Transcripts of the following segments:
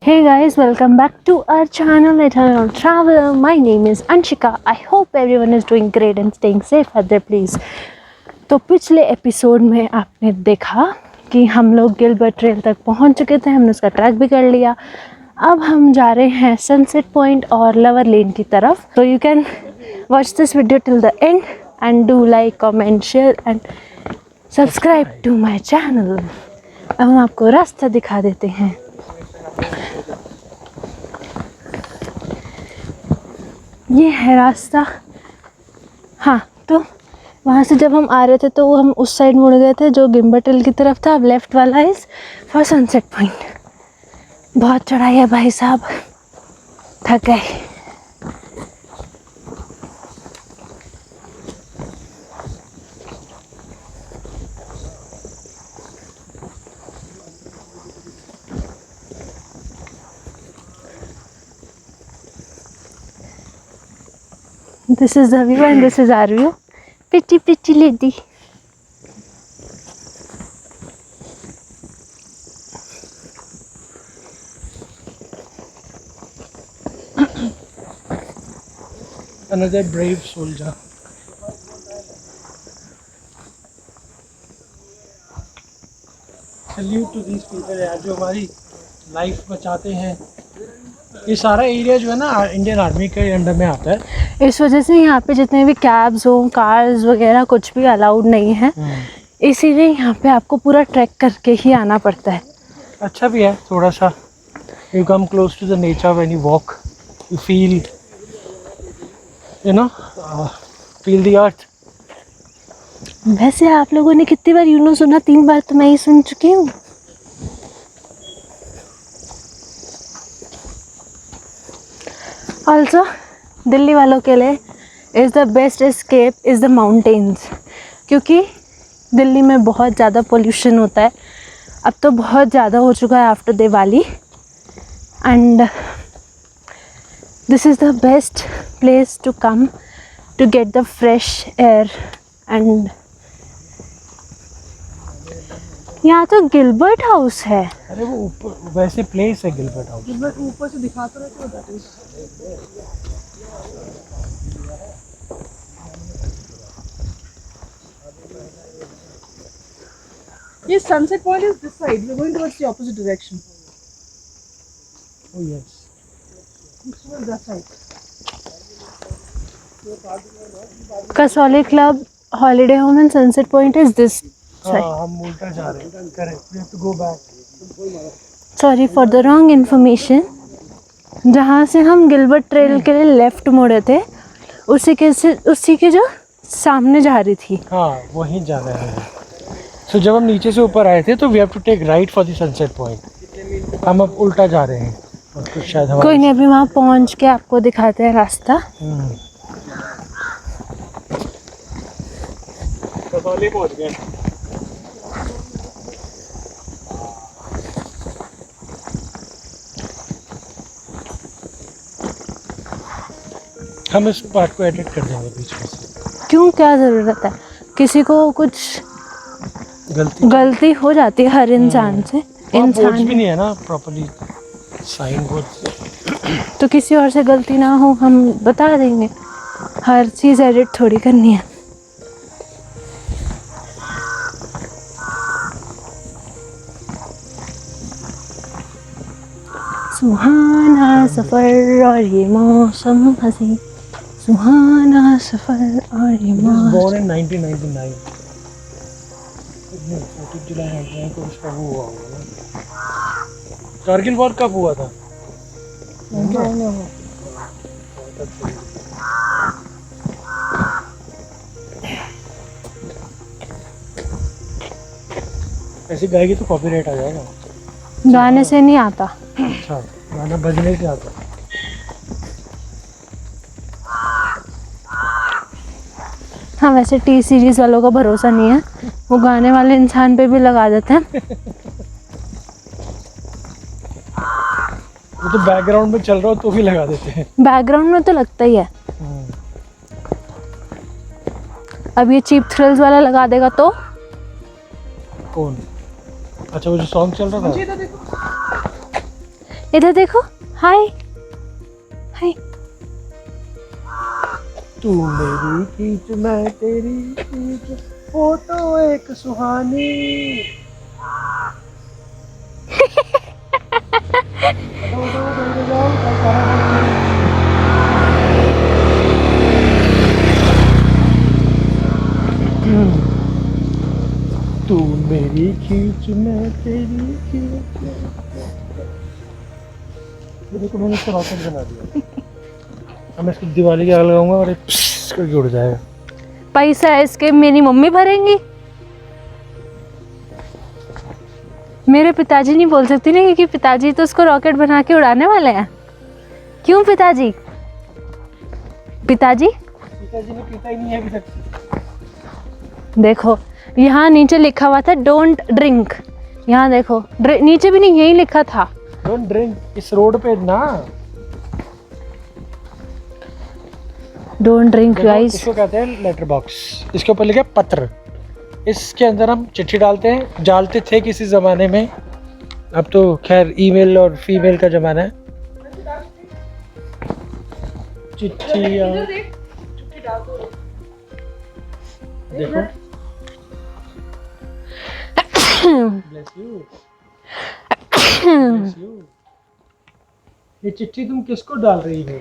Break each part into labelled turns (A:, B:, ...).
A: Hey guys, welcome back to our channel Eternal Traveler. My name is Anshika. I hope everyone is doing great and staying safe at their place. तो पिछले episode में आपने देखा कि हम लोग Gilbert trail तक पहुंच चुके थे, हमने उसका ट्रैक भी कर लिया। अब हम जा रहे हैं सनसेट पॉइंट और लवर लेन की तरफ। तो you can watch this video till the end and do like, comment, share and subscribe to my channel. अब हम आपको रास्ता दिखा देते हैं। ये है रास्ता। हाँ, तो वहाँ से जब हम आ रहे थे तो हम उस साइड मुड़ गए थे जो गिलबर्ट ट्रेल की तरफ था। अब लेफ़्ट वाला इज़ फॉर सनसेट पॉइंट। बहुत चढ़ाई है भाई साहब, थक गए। This is the view and this is our view. Pretty lady.
B: Another brave soldier. Salute to these people यार, जो हमारी लाइफ बचाते हैं। ये सारा एरिया जो है ना इंडियन आर्मी के अंडर में आता है।
A: इस वजह से यहाँ पे जितने भी कैब्स हो, कार्स वगैरह कुछ भी अलाउड नहीं है। इसीलिए यहाँ पे आपको पूरा ट्रैक करके ही आना पड़ता है।
B: अच्छा भी है थोड़ा सा। You come close to the nature when you walk, you feel feel the earth.
A: वैसे आप लोगों ने कितनी बार यूनो सुना? 3 बार तो मैं ही सुन चुकी हूँ। ऑल्सो दिल्ली वालों के लिए is the best escape is the mountains, क्योंकि दिल्ली में बहुत ज़्यादा पोल्यूशन होता है। अब तो बहुत ज़्यादा हो चुका है after Diwali, and this is the best place to come to get the fresh air. And यहाँ तो गिलबर्ट हाउस है।
B: अरे वो ऊपर वैसे प्लेस है गिलबर्ट हाउस।
C: गिलबर्ट ऊपर से दिखाता रहता है, दैट इज। ये sunset point is this side, we are going towards the opposite direction.
B: Oh yes,
C: towards that side.
A: Kasauli club, holiday home and sunset point is this side.
B: हम उल्टा जा रहे हैं। Correct, we have to go back.
A: Sorry for the wrong information. जहाँ से हम Gilbert trail के लिए लेफ़्ट मुड़े थे, उसी के जो सामने जा रही थी।
B: हाँ, वहीं जाना है। सो जब हम नीचे से ऊपर आए थे तो we have to take right for the sunset point. हम अब उल्टा जा रहे हैं और कुछ शायद हमारे
A: कोई नहीं, अभी वहाँ पहुँच के आपको दिखाते हैं रास्ता।
B: कसौली पहुँच गए। हम इस पार्ट को एडिट कर देंगे बीच में से।
A: क्यों, क्या ज़रूरत है? किसी को कुछ गलती हो जाती है हर इंसान से।
B: बोर्ड्स भी नहीं है ना प्रॉपर्ली, साइन बोर्ड।
A: तो किसी और से गलती ना हो, हम बता देंगे। हर चीज़ एडिट थोड़ी करनी है। सुहाना सफ़र और ये मौसम हंसी, सुहाना सफ़र और ये मौसम।
B: Born in 1999। 14 जुलाई 1999 को उसका वो हुआ होगा ना। कारगिल वॉर कब हुआ था? ऐसे गाएगी तो कॉपीराइट आ जाएगा।
A: गाने से नहीं आता।
B: अच्छा, गाना बजने से आता।
A: हाँ, वैसे टी सीरीज़ वालों का भरोसा नहीं है, वो गाने वाले इंसान पे भी लगा देते हैं।
B: वो तो बैकग्राउंड में चल रहा हो तो भी लगा देते हैं।
A: बैकग्राउंड में तो लगता ही है। अब ये चीप थ्रिल्स वाला लगा देगा तो
B: कौन? अच्छा, वो जो सॉन्ग चल रहा था।
A: इधर देखो, हाय हाय।
B: तू मेरी खींच मैं तेरी खींच, फोटो एक सुहानी। तू मेरी खींच मैं तेरी खींच। देखो मैंने इसका रॉकेट बना दिया। अब मैं इसको दिवाली के आग लगाऊंगा और ये प्स करके उड़ जाएगा।
A: पैसा इसके मेरी मम्मी भरेंगी। मेरे पिताजी नहीं बोल सकती ना, क्योंकि पिताजी तो उसको रॉकेट बना के उड़ाने वाले हैं। क्यों पिताजी? पिताजी
B: पिताजी ने पीता ही नहीं है अभी तक।
A: देखो, यहाँ नीचे लिखा हुआ था डोंट ड्रिंक। यहाँ देखो, नीचे भी नहीं, यही लिखा था
B: डोंट ड्रिंक। इस रोड पे ना
A: डोंट ड्रिंक गाइस।
B: इसको कहते हैं लेटर बॉक्स। इसके ऊपर लिखा है पत्र। इसके अंदर हम चिट्ठी डालते हैं, डालते थे किसी ज़माने में। अब तो खैर ईमेल और फीमेल का ज़माना है। चिट्ठी देखो। Bless you. Bless you. ये चिट्ठी तुम किसको डाल रही हो?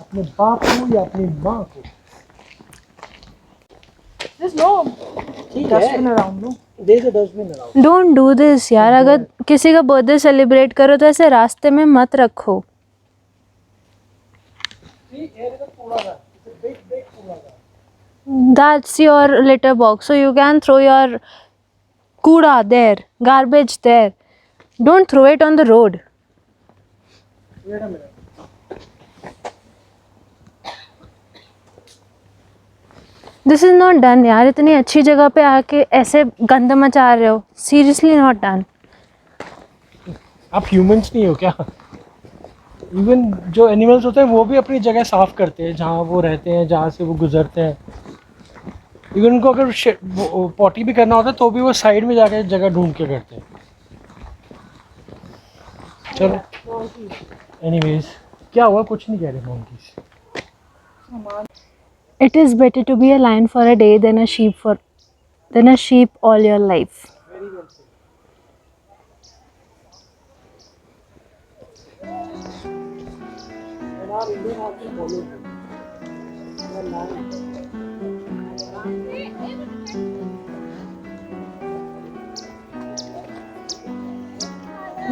B: अपने बाप को या अपनी माँ को?
C: There's no dustbin around, no?
B: There's a dustbin around.
A: Don't do this यार। अगर किसी का बर्थडे सेलिब्रेट करो तो ऐसे रास्ते में मत रखो।
B: See, here is a कूड़ादान. It's a big, big कूड़ादान.
A: That's your litter box, so you can throw your kuda there, garbage there. Don't throw it on the road.
B: Wait a minute.
A: This is not done यार। इतनी अच्छी जगह पे आके ऐसे गंद मचा रहे हो। Seriously not done.
B: आप ह्यूमंस नहीं हो क्या? इवन जो एनिमल्स होते हैं वो भी अपनी जगह साफ करते हैं, जहाँ वो रहते हैं, जहाँ से वो गुजरते हैं। इवन उनको अगर पॉटी भी करना होता है तो भी वो साइड में जाकर जगह ढूंढ के करते हैं। चलो एनीवेज, क्या हुआ? कुछ नहीं कह रहे monkeys।
A: It is better to be a lion for a day than a sheep all your life.
B: Very well said. And our Indian also follows it. We are lions.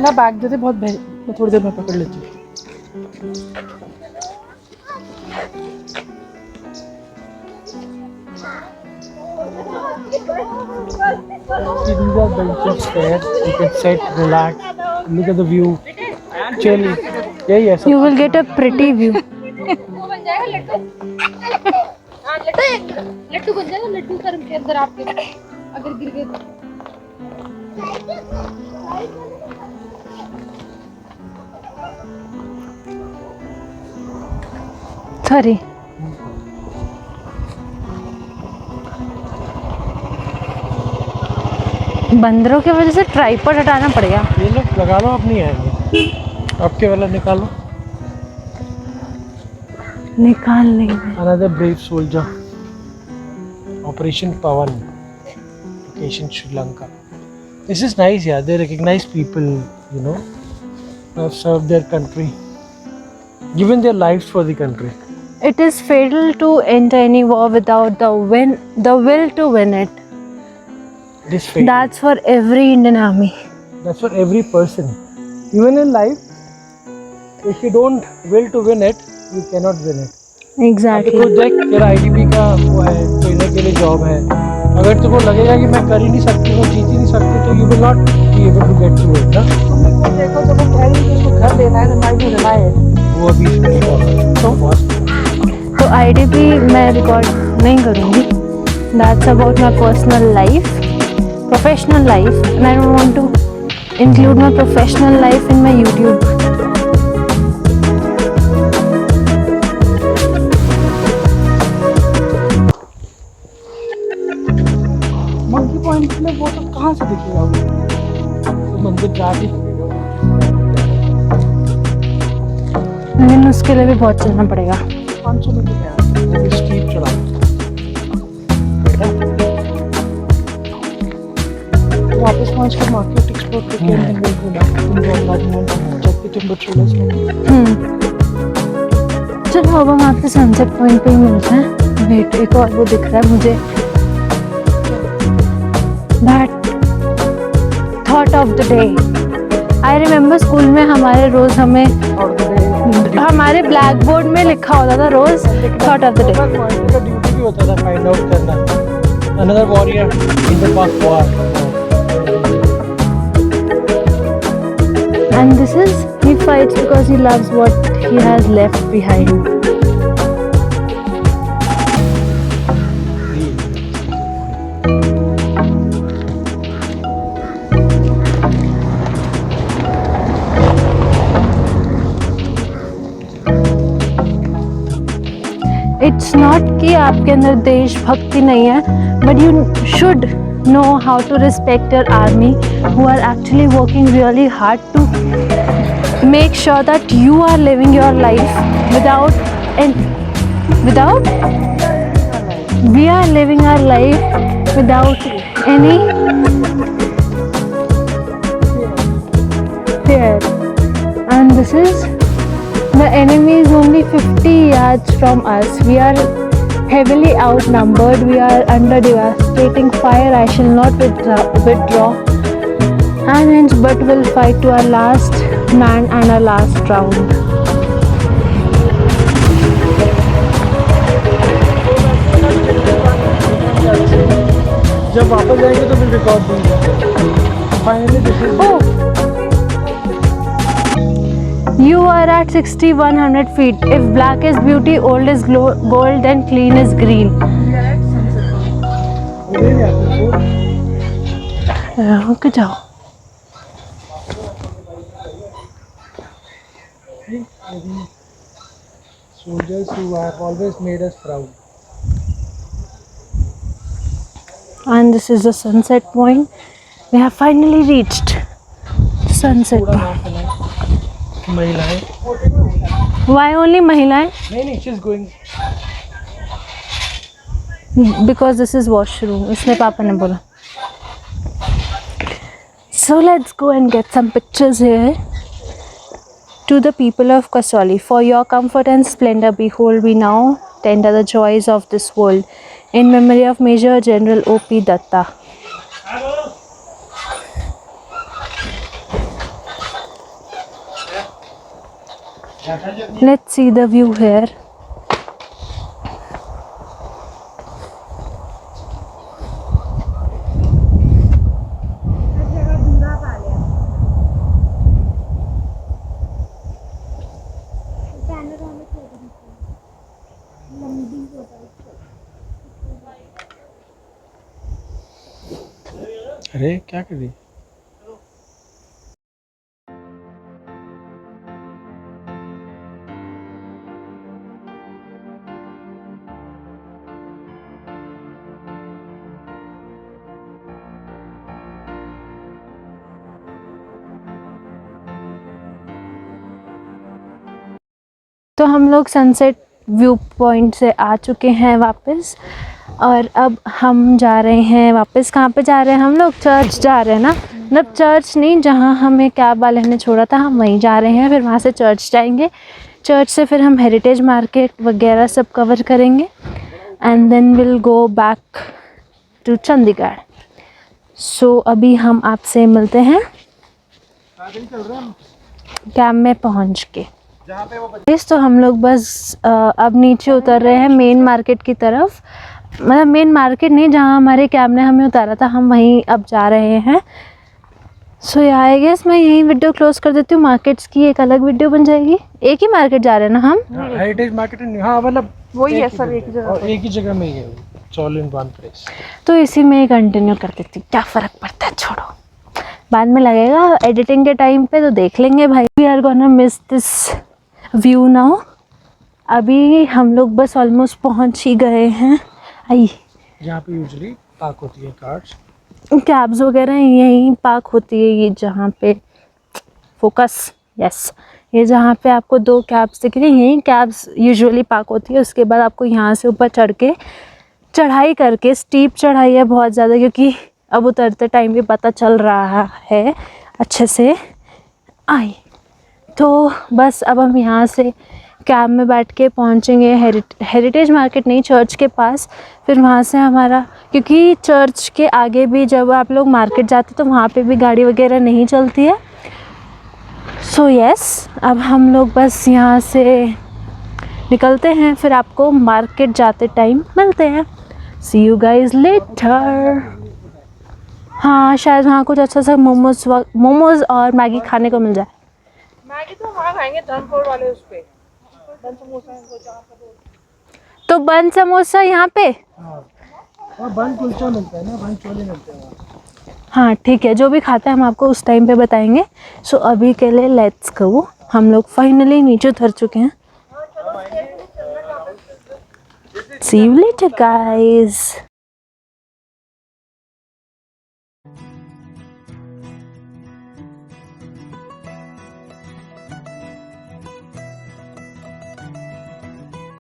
C: ना बैग देते बहुत मैं थोड़ी देर में पकड़ लेती हूँ।
B: See, these are benches there. You can sit, relax, look at the view, chill. यही है सब।
A: You will get a pretty view.
D: वो बन जाएगा लड्डू। हाँ लड्डू बन जाएगा। लड्डू सर के अंदर आपके अगर गिर गए तो।
A: Sorry. बंदरों की वजह से ट्राइपॉड हटाना पड़ेगा।
B: ये लो, लगा लो, अब नहीं आएंगे। आपके वाला निकालो।
A: निकाल लेंगे।
B: Another brave soldier. Operation Pawan. Location Sri Lanka. This is nice, yeah. They recognize people, you know, who have served their country, given their lives for the country.
A: It is fatal to enter any war without the will to win it.
B: It is fatal.
A: That's for every Indian army.
B: That's for every person. Even in life, if you don't will to win it, you cannot win it.
A: Exactly.
B: तो देख, तेरा IDP का वो है, trainer के लिए job है। अगर तुमको लगेगा कि मैं कर ही नहीं सकती हूँ, जीत ही नहीं सकती, तो you will not be able to get through it, ना?
C: देखो जब वो कह रही है कि उसको घर लेना है तो माइंड में है।
B: वो अभी इसमें
A: तो IDP मैं रिकॉर्ड नहीं करूँगी। That's about my personal life, professional life, and I don't want to include my professional life in my YouTube.
C: Monkey point में वो तो कहाँ से दिखेगा वो?
B: तो मंदिर जाके
A: लेकिन उसके लिए भी बहुत चलना पड़ेगा।
B: 500 मीटर है, वो भी स्टीप चढ़ाओ बेटा।
C: वापस पहुंच कर मार्केट एक्सप्लोर करके and then we'll go back to Bangladesh and check the timber trailers में।
A: चलो अब हम आपके सनसेट पॉइंट पे ही मिलते हैं। वेट, एक और वो दिख रहा है मुझे, that thought of the day. I remember school में हमारे रोज हमें हमारे ब्लैक बोर्ड में लिखा होता था रोज thought of the day.
B: Morning का ड्यूटी भी होता था फाइंड आउट करना, another warrior in the past war.
A: And this is, he fights because he loves what he has left behind. It's not कि आपके अंदर देशभक्ति नहीं है, but you should know how to respect your army who are actually working really hard to make sure that you are living your life without we are living our life without any fear. And this is, the enemy is only 50 yards from us. We are heavily outnumbered. We are under devastating fire. I shall not withdraw an inch, but will fight to our last man and our last round.
B: जब वापस जाएंगे तो फिर record देंगे। Finally this is
A: You are at 6100 feet. If black is beauty, old is gold, and clean is green. रुक जाओ।
B: soldiers who have always made us proud.
A: And this is the sunset point. We have finally reached sunset point.
B: महिलाएं
A: Why only महिलाएं?
B: नहीं she's going.
A: Because this is washroom. इसलिए पापा ने बोला। So let's go and get some pictures here. To the people of Kasauli, for your comfort and splendor, behold, we now tender the joys of this world. In memory of Major General O.P. Datta. Let's see the view here.
B: अरे क्या कर रही?
A: तो हम लोग sunset view point से आ चुके हैं वापस, और अब हम जा रहे हैं वापस। कहाँ पे जा रहे हैं हम लोग? चर्च जा रहे हैं ना, मतलब चर्च नहीं, जहाँ हमें कैब वाले ने छोड़ा था हम वहीं जा रहे हैं। फिर वहाँ से चर्च जाएंगे, चर्च से फिर हम हेरिटेज मार्केट वगैरह सब कवर करेंगे, and then will go back to Chandigarh. So अभी हम आपसे मिलते हैं कैब में पहुँच के। तो हम लोग बस अब नीचे उतर रहे हैं मेन मार्केट की तरफ, मतलब मेन मार्केट नहीं, जहाँ हमारे कैब ने हमें उतारा था हम वहीं अब जा रहे हैं। सो आई गेस मैं यही वीडियो क्लोज कर देती हूँ। मार्केट्स की एक अलग वीडियो बन जाएगी। एक ही मार्केट जा रहे हैं ना हम?
B: हेरिटेज मार्केट, हाँ मतलब
C: वही है सब एक जगह,
B: और एक ही जगह में ही है, ऑल इन वन प्लेस।
A: तो इसी में ही कंटिन्यू कर देती हूँ, क्या फ़र्क पड़ता है, छोड़ो, बाद में लगेगा एडिटिंग के टाइम पे तो देख लेंगे भाई। We are gonna miss this view now. अभी हम लोग बस ऑलमोस्ट पहुंच ही गए हैं। आई
B: जहाँ पे यूजुअली पार्क होती है कार्स,
A: कैब्स वगैरह यहीं पार्क होती है, ये जहाँ पे फोकस, यस, ये जहाँ पे आपको 2 कैब्स दिख रही हैं, यहीं कैब्स यूजुअली पार्क होती है। उसके बाद आपको यहाँ से ऊपर चढ़ के चढ़ाई करके, स्टीप चढ़ाई है बहुत ज़्यादा, क्योंकि अब उतरते टाइम भी पता चल रहा है अच्छे से आई। तो बस अब हम यहाँ से कैब में बैठ के पहुँचेंगे हेरिटेज मार्केट नहीं, चर्च के पास। फिर वहाँ से हमारा, क्योंकि चर्च के आगे भी जब आप लोग मार्केट जाते तो वहाँ पे भी गाड़ी वगैरह नहीं चलती है। सो यस, अब हम लोग बस यहाँ से निकलते हैं, फिर आपको मार्केट जाते टाइम मिलते हैं। सी यू गाइज लेटर। हाँ, शायद वहाँ कुछ अच्छा सा मोमोज़ और मैगी खाने को मिल जाए।
C: मैगी तो वहाँ खाएंगे धर्मपुर वाले उस पे, बन समोसा इनको जहाँ पर
A: तो बन समोसा यहाँ पे,
B: हाँ, और बन कुलचा मिलता है ना, बन छोले मिलते हैं वहाँ।
A: हाँ ठीक है, जो भी खाता है हम आपको उस टाइम पे बताएंगे। सो अभी के लिए लेट्स गो। हम लोग फाइनली नीचे उतर चुके हैं। सी यू लेटर गाइस।